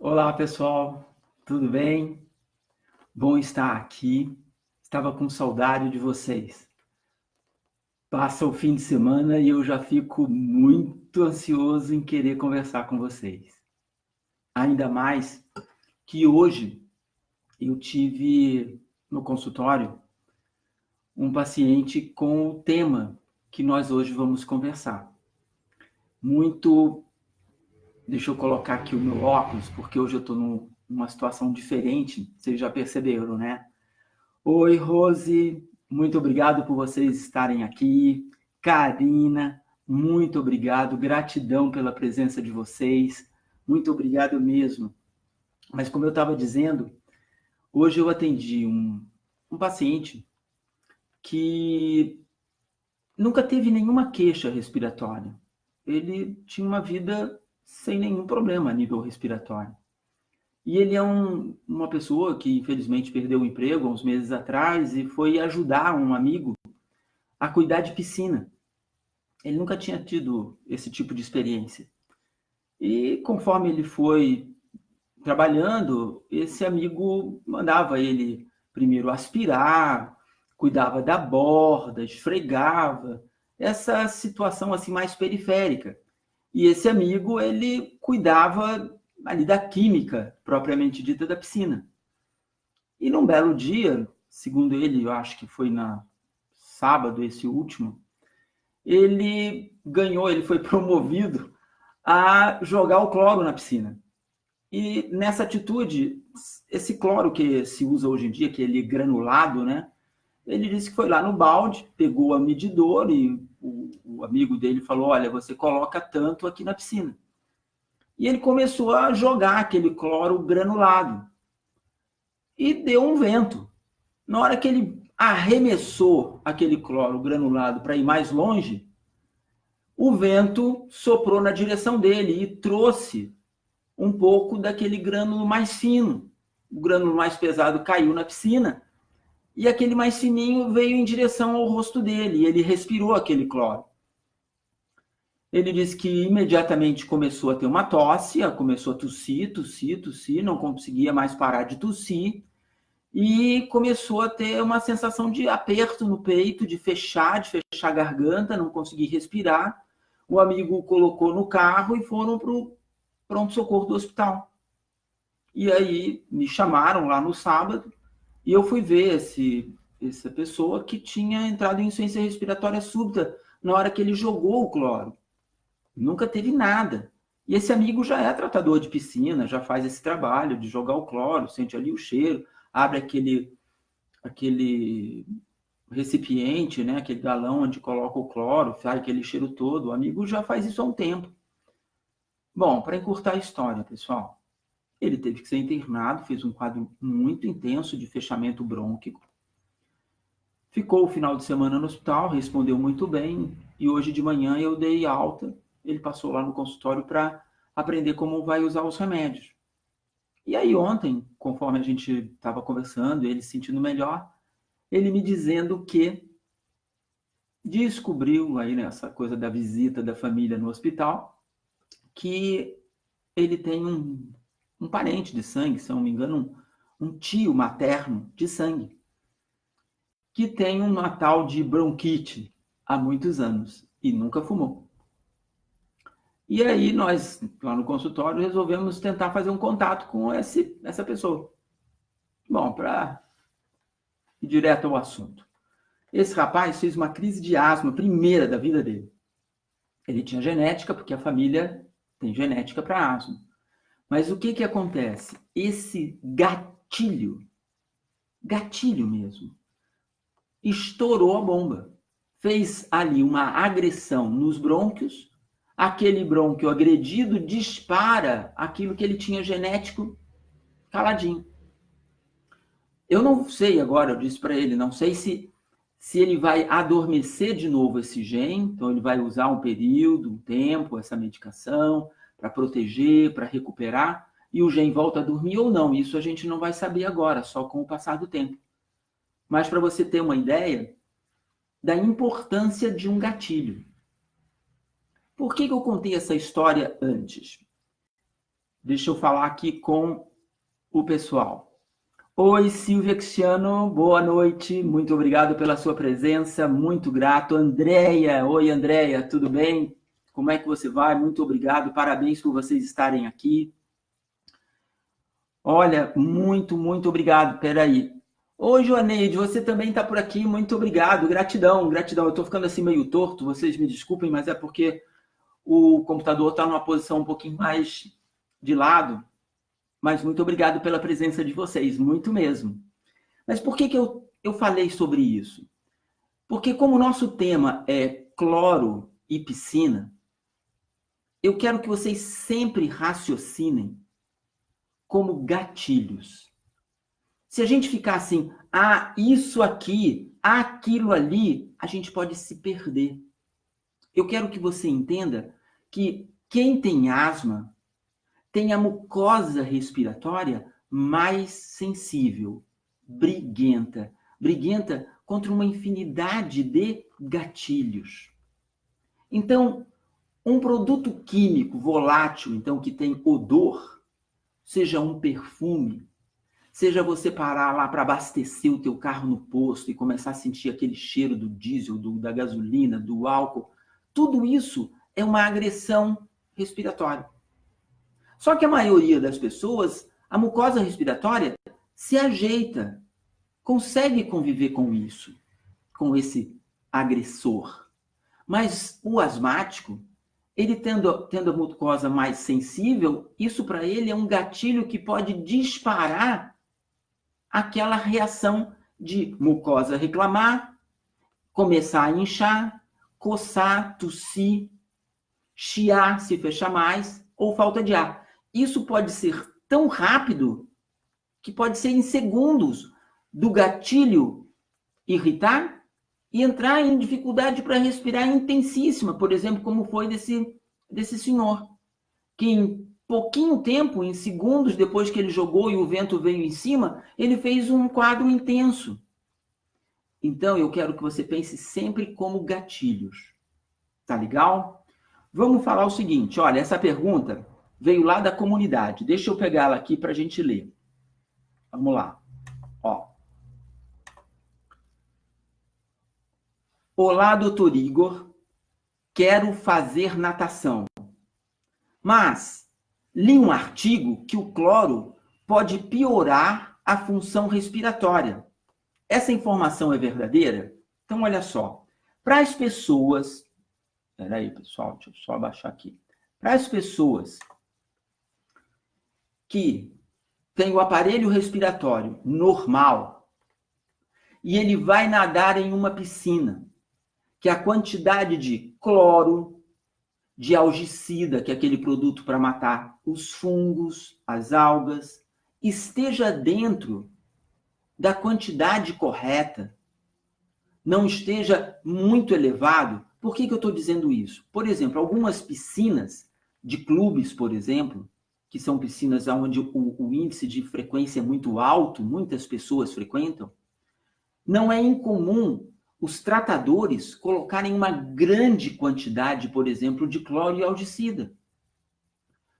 Olá, pessoal, tudo bem? Bom estar aqui. Estava com saudade de vocês. Passa o fim de semana e eu já fico muito ansioso em querer conversar com vocês. Ainda mais que hoje eu tive no consultório um paciente com o tema que nós hoje vamos conversar. Deixa eu colocar aqui o meu óculos, porque hoje eu estou numa situação diferente, vocês já perceberam, né? Oi, Rose, muito obrigado por vocês estarem aqui. Karina, muito obrigado, gratidão pela presença de vocês, muito obrigado mesmo. Mas como eu estava dizendo, hoje eu atendi um paciente que nunca teve nenhuma queixa respiratória. Ele tinha uma vida sem nenhum problema a nível respiratório. E ele é uma pessoa que, infelizmente, perdeu o emprego há uns meses atrás e foi ajudar um amigo a cuidar de piscina. Ele nunca tinha tido esse tipo de experiência. E conforme ele foi trabalhando, esse amigo mandava ele primeiro aspirar, cuidava da borda, esfregava, essa situação assim mais periférica. E esse amigo, ele cuidava ali da química propriamente dita da piscina. E num belo dia, segundo ele, eu acho que foi na sábado esse último, ele foi promovido a jogar o cloro na piscina. E nessa atitude, esse cloro que se usa hoje em dia, que ele é granulado, né? Ele disse que foi lá no balde, pegou a medidor e o amigo dele falou: olha, você coloca tanto aqui na piscina. E ele começou a jogar aquele cloro granulado. E deu um vento. Na hora que ele arremessou aquele cloro granulado para ir mais longe, o vento soprou na direção dele e trouxe um pouco daquele grânulo mais fino. O grânulo mais pesado caiu na piscina e aquele mais fininho veio em direção ao rosto dele e ele respirou aquele cloro. Ele disse que imediatamente começou a ter uma tosse, começou a tossir, não conseguia mais parar de tossir e começou a ter uma sensação de aperto no peito, de fechar a garganta, não conseguir respirar. O amigo o colocou no carro e foram para o pronto-socorro do hospital. E aí me chamaram lá no sábado e eu fui ver essa pessoa que tinha entrado em insuficiência respiratória súbita na hora que ele jogou o cloro. Nunca teve nada. E esse amigo já é tratador de piscina, já faz esse trabalho de jogar o cloro, sente ali o cheiro, abre aquele recipiente, né, aquele galão onde coloca o cloro, sai aquele cheiro todo. O amigo já faz isso há um tempo. Bom, para encurtar a história, pessoal, ele teve que ser internado, fez um quadro muito intenso de fechamento brônquico. Ficou o final de semana no hospital, respondeu muito bem, e hoje de manhã eu dei alta. Ele passou lá no consultório para aprender como vai usar os remédios. E aí ontem, conforme a gente estava conversando, ele se sentindo melhor, ele me dizendo que descobriu aí nessa coisa da visita da família no hospital que ele tem um parente de sangue, se não me engano, um tio materno de sangue, que tem uma tal de bronquite há muitos anos e nunca fumou. E aí nós, lá no consultório, resolvemos tentar fazer um contato com essa pessoa. Bom, para ir direto ao assunto. Esse rapaz fez uma crise de asma, primeira da vida dele. Ele tinha genética, porque a família tem genética para asma. Mas o que acontece? Esse gatilho mesmo, estourou a bomba. Fez ali uma agressão nos brônquios, aquele brônquio agredido dispara aquilo que ele tinha genético caladinho. Eu não sei agora, eu disse para ele, não sei se ele vai adormecer de novo esse gene, então ele vai usar um período, um tempo, essa medicação, para proteger, para recuperar, e o gene volta a dormir ou não. Isso a gente não vai saber agora, só com o passar do tempo. Mas para você ter uma ideia da importância de um gatilho. Por que eu contei essa história antes? Deixa eu falar aqui com o pessoal. Oi, Silvia Cristiano, boa noite, muito obrigado pela sua presença, muito grato. Andréia, oi Andréia, tudo bem? Como é que você vai? Muito obrigado, parabéns por vocês estarem aqui. Olha, muito obrigado, peraí. Oi, Joaneide, você também está por aqui, muito obrigado, gratidão. Eu estou ficando assim meio torto, vocês me desculpem, mas é porque o computador está numa posição um pouquinho mais de lado, mas muito obrigado pela presença de vocês, muito mesmo. Mas por que eu falei sobre isso? Porque como o nosso tema é cloro e piscina, eu quero que vocês sempre raciocinem como gatilhos. Se a gente ficar assim, isso aqui, aquilo ali, a gente pode se perder. Eu quero que você entenda que quem tem asma tem a mucosa respiratória mais sensível, briguenta contra uma infinidade de gatilhos. Então, um produto químico volátil, então, que tem odor, seja um perfume, seja você parar lá para abastecer o teu carro no posto e começar a sentir aquele cheiro do diesel, da gasolina, do álcool, tudo isso é uma agressão respiratória. Só que a maioria das pessoas, a mucosa respiratória se ajeita, consegue conviver com isso, com esse agressor. Mas o asmático, ele tendo a mucosa mais sensível, isso para ele é um gatilho que pode disparar aquela reação de mucosa reclamar, começar a inchar, coçar, tossir, chiar, se fechar mais, ou falta de ar. Isso pode ser tão rápido que pode ser em segundos do gatilho irritar e entrar em dificuldade para respirar intensíssima, por exemplo, como foi desse senhor, que em pouquinho tempo, em segundos depois que ele jogou e o vento veio em cima, ele fez um quadro intenso. Então, eu quero que você pense sempre como gatilhos. Tá legal? Vamos falar o seguinte, olha, essa pergunta veio lá da comunidade. Deixa eu pegá-la aqui para a gente ler. Vamos lá. Ó. Olá, doutor Igor. Quero fazer natação. Mas li um artigo que o cloro pode piorar a função respiratória. Essa informação é verdadeira? Então, olha só. Para as pessoas... Espera aí, pessoal, deixa eu só abaixar aqui. Para as pessoas que têm o aparelho respiratório normal e ele vai nadar em uma piscina, que a quantidade de cloro, de algicida, que é aquele produto para matar os fungos, as algas, esteja dentro da quantidade correta, não esteja muito elevado. Por que eu estou dizendo isso? Por exemplo, algumas piscinas de clubes, por exemplo, que são piscinas onde o índice de frequência é muito alto, muitas pessoas frequentam, não é incomum os tratadores colocarem uma grande quantidade, por exemplo, de cloro e algicida.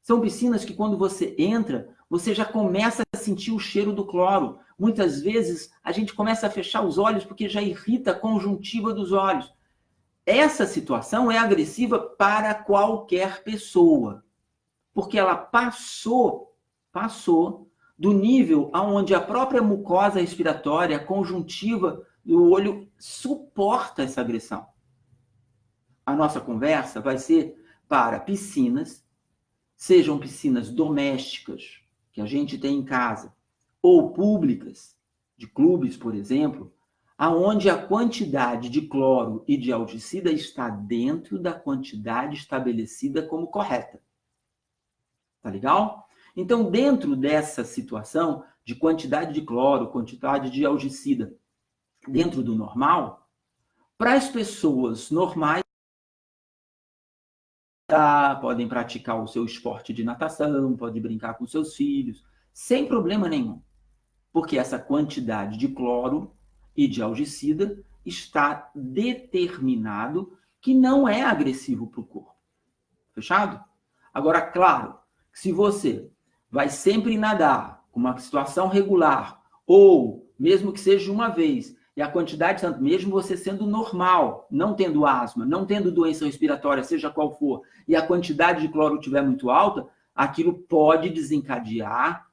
São piscinas que quando você entra, você já começa a sentir o cheiro do cloro. Muitas vezes a gente começa a fechar os olhos porque já irrita a conjuntiva dos olhos. Essa situação é agressiva para qualquer pessoa, porque ela passou do nível onde a própria mucosa respiratória, a conjuntiva do olho suporta essa agressão. A nossa conversa vai ser para piscinas, sejam piscinas domésticas, que a gente tem em casa, ou públicas, de clubes, por exemplo, aonde a quantidade de cloro e de algicida está dentro da quantidade estabelecida como correta. Tá legal? Então, dentro dessa situação de quantidade de cloro, quantidade de algicida dentro do normal, para as pessoas normais, podem praticar o seu esporte de natação, podem brincar com seus filhos, sem problema nenhum. Porque essa quantidade de cloro e de algicida está determinado que não é agressivo para o corpo. Fechado? Agora, claro, Se você vai sempre nadar com uma situação regular, ou mesmo que seja uma vez, e a quantidade, tanto mesmo você sendo normal, não tendo asma, não tendo doença respiratória, seja qual for, e a quantidade de cloro estiver muito alta, aquilo pode desencadear,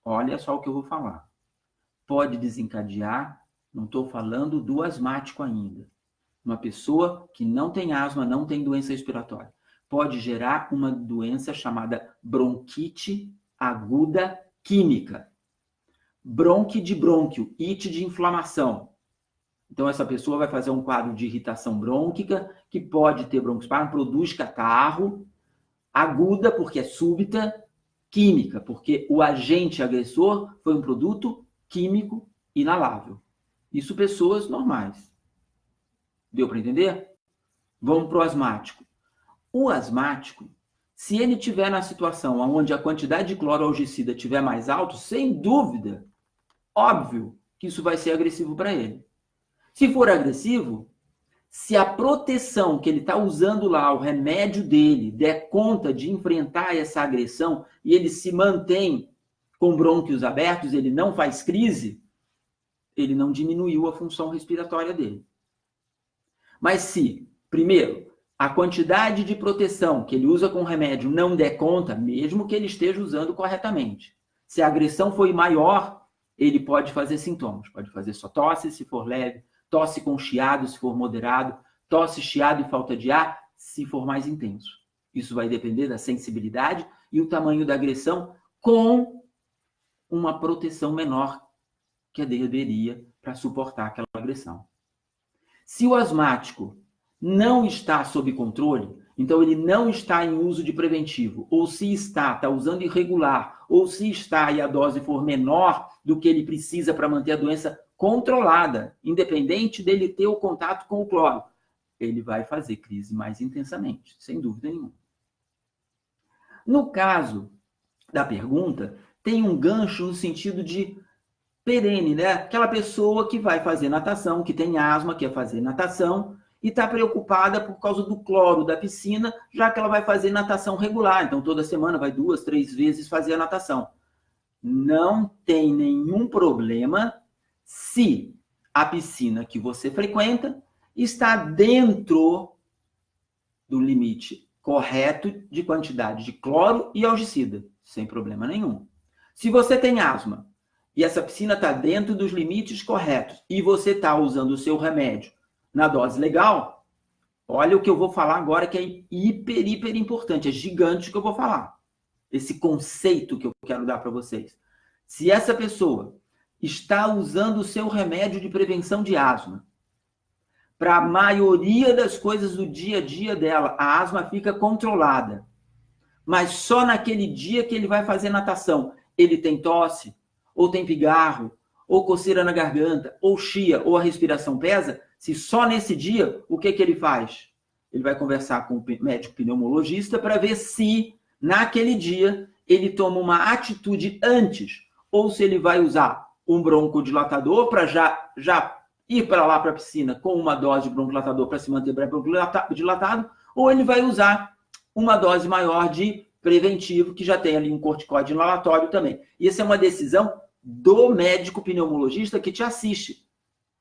olha só o que eu vou falar, pode desencadear, não estou falando do asmático ainda, uma pessoa que não tem asma, não tem doença respiratória, pode gerar uma doença chamada bronquite aguda química. Bronque de brônquio, ite de inflamação. Então, essa pessoa vai fazer um quadro de irritação brônquica, que pode ter broncoespasmo, produz catarro, aguda, porque é súbita, química, porque o agente agressor foi um produto químico inalável. Isso pessoas normais. Deu para entender? Vamos para o asmático. O asmático, se ele estiver na situação onde a quantidade de cloroalgicida estiver mais alta, sem dúvida, óbvio que isso vai ser agressivo para ele. Se for agressivo, se a proteção que ele está usando lá, o remédio dele, der conta de enfrentar essa agressão e ele se mantém com brônquios abertos, ele não faz crise, ele não diminuiu a função respiratória dele. Mas se, primeiro, a quantidade de proteção que ele usa com o remédio não der conta, mesmo que ele esteja usando corretamente, se a agressão foi maior, ele pode fazer sintomas. Pode fazer só tosse, se for leve, tosse com chiado, se for moderado, tosse, chiado e falta de ar, se for mais intenso. Isso vai depender da sensibilidade e o tamanho da agressão com uma proteção menor que deveria para suportar aquela agressão. Se o asmático não está sob controle, então ele não está em uso de preventivo, ou se está usando irregular, ou se está e a dose for menor do que ele precisa para manter a doença controlada, independente dele ter o contato com o cloro, ele vai fazer crise mais intensamente, sem dúvida nenhuma. No caso da pergunta, tem um gancho no sentido de perene, né? Aquela pessoa que vai fazer natação, que tem asma, quer fazer natação, e está preocupada por causa do cloro da piscina, já que ela vai fazer natação regular. Então, toda semana vai 2, 3 vezes fazer a natação. Não tem nenhum problema se a piscina que você frequenta está dentro do limite correto de quantidade de cloro e algicida, sem problema nenhum. Se você tem asma e essa piscina está dentro dos limites corretos e você está usando o seu remédio na dose legal, olha o que eu vou falar agora, que é hiper importante, é gigante o que eu vou falar. Esse conceito que eu quero dar para vocês. Se essa pessoa está usando o seu remédio de prevenção de asma, para a maioria das coisas do dia a dia dela, a asma fica controlada. Mas só naquele dia que ele vai fazer natação, ele tem tosse, ou tem pigarro, ou coceira na garganta, ou chia, ou a respiração pesa, se só nesse dia, o que ele faz? Ele vai conversar com o médico pneumologista para ver se, naquele dia, ele toma uma atitude antes, ou se ele vai usar um broncodilatador para já ir para lá para a piscina com uma dose de broncodilatador para se manter broncodilatado, ou ele vai usar uma dose maior de preventivo, que já tem ali um corticoide inalatório também. E essa é uma decisão do médico pneumologista que te assiste.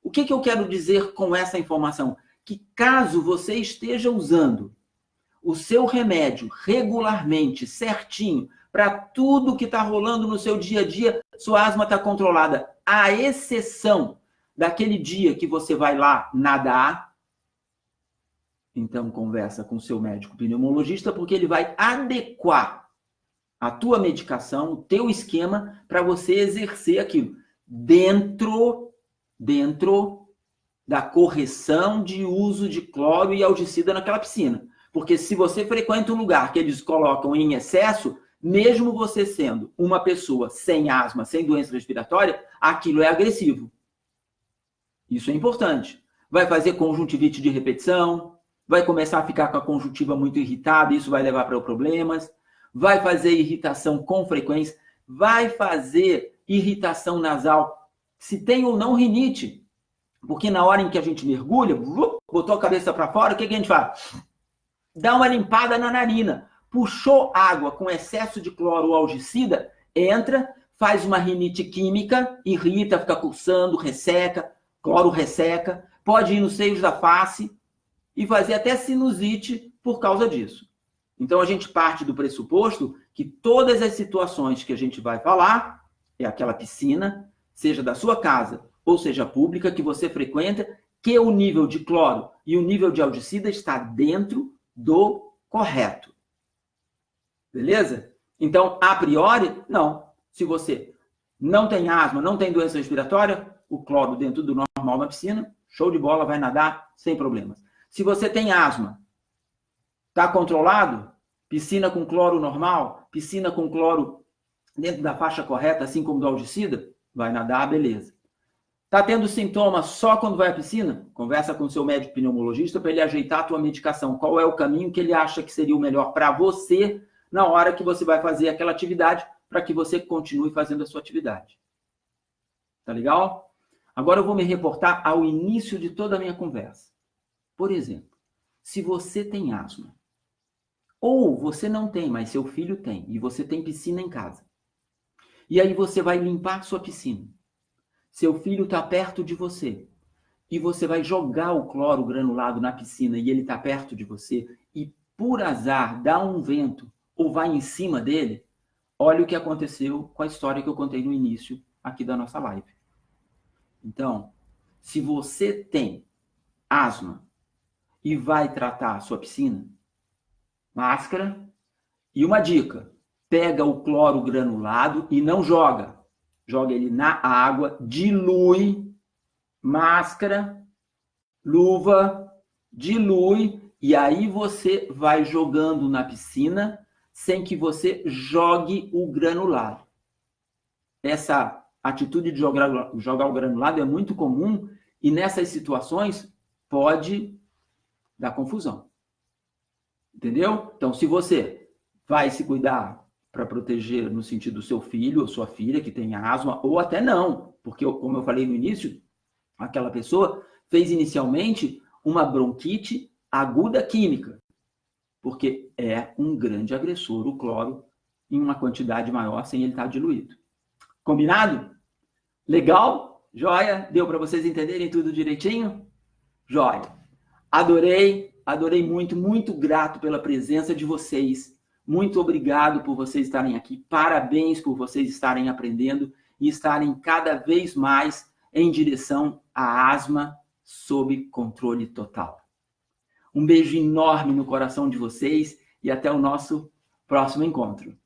O que eu quero dizer com essa informação? Que caso você esteja usando o seu remédio regularmente, certinho, para tudo que está rolando no seu dia a dia, sua asma está controlada, à exceção daquele dia que você vai lá nadar, então conversa com o seu médico pneumologista, porque ele vai adequar a tua medicação, o teu esquema, para você exercer aquilo dentro da correção de uso de cloro e algicida naquela piscina. Porque se você frequenta um lugar que eles colocam em excesso, mesmo você sendo uma pessoa sem asma, sem doença respiratória, aquilo é agressivo. Isso é importante. Vai fazer conjuntivite de repetição, vai começar a ficar com a conjuntiva muito irritada, isso vai levar para problemas, vai fazer irritação com frequência, vai fazer irritação nasal, se tem ou não rinite. Porque na hora em que a gente mergulha, botou a cabeça para fora, o que a gente faz? Dá uma limpada na narina. puxou água com excesso de cloro ou algicida, entra, faz uma rinite química, irrita, fica coçando, resseca, cloro resseca, pode ir nos seios da face e fazer até sinusite por causa disso. Então, a gente parte do pressuposto que todas as situações que a gente vai falar é aquela piscina, seja da sua casa ou seja pública, que você frequenta, que o nível de cloro e o nível de algicida está dentro do correto. Beleza? Então, a priori, não. Se você não tem asma, não tem doença respiratória, o cloro dentro do normal na piscina, show de bola, vai nadar sem problemas. Se você tem asma, está controlado? Piscina com cloro normal, piscina com cloro dentro da faixa correta, assim como do algicida, vai nadar, beleza. Está tendo sintoma só quando vai à piscina? Conversa com o seu médico pneumologista para ele ajeitar a tua medicação. Qual é o caminho que ele acha que seria o melhor para você na hora que você vai fazer aquela atividade, para que você continue fazendo a sua atividade. Tá legal? Agora eu vou me reportar ao início de toda a minha conversa. Por exemplo, se você tem asma, ou você não tem, mas seu filho tem, e você tem piscina em casa, e aí você vai limpar sua piscina, seu filho está perto de você, e você vai jogar o cloro granulado na piscina, e ele está perto de você, e por azar dá um vento, ou vai em cima dele, olha o que aconteceu com a história que eu contei no início aqui da nossa live. Então, se você tem asma e vai tratar a sua piscina, máscara, e uma dica, pega o cloro granulado e não joga. Joga ele na água, dilui, máscara, luva, dilui, e aí você vai jogando na piscina sem que você jogue o granulado. Essa atitude de jogar o granulado é muito comum e nessas situações pode dar confusão. Entendeu? Então, se você vai se cuidar para proteger no sentido do seu filho ou sua filha que tem asma, ou até não, porque, como eu falei no início, aquela pessoa fez inicialmente uma bronquite aguda química, porque é um grande agressor, o cloro, em uma quantidade maior, sem ele estar diluído. Combinado? Legal? Joia? Deu para vocês entenderem tudo direitinho? Joia. Adorei muito, muito grato pela presença de vocês. Muito obrigado por vocês estarem aqui. Parabéns por vocês estarem aprendendo e estarem cada vez mais em direção à asma sob controle total. Um beijo enorme no coração de vocês e até o nosso próximo encontro.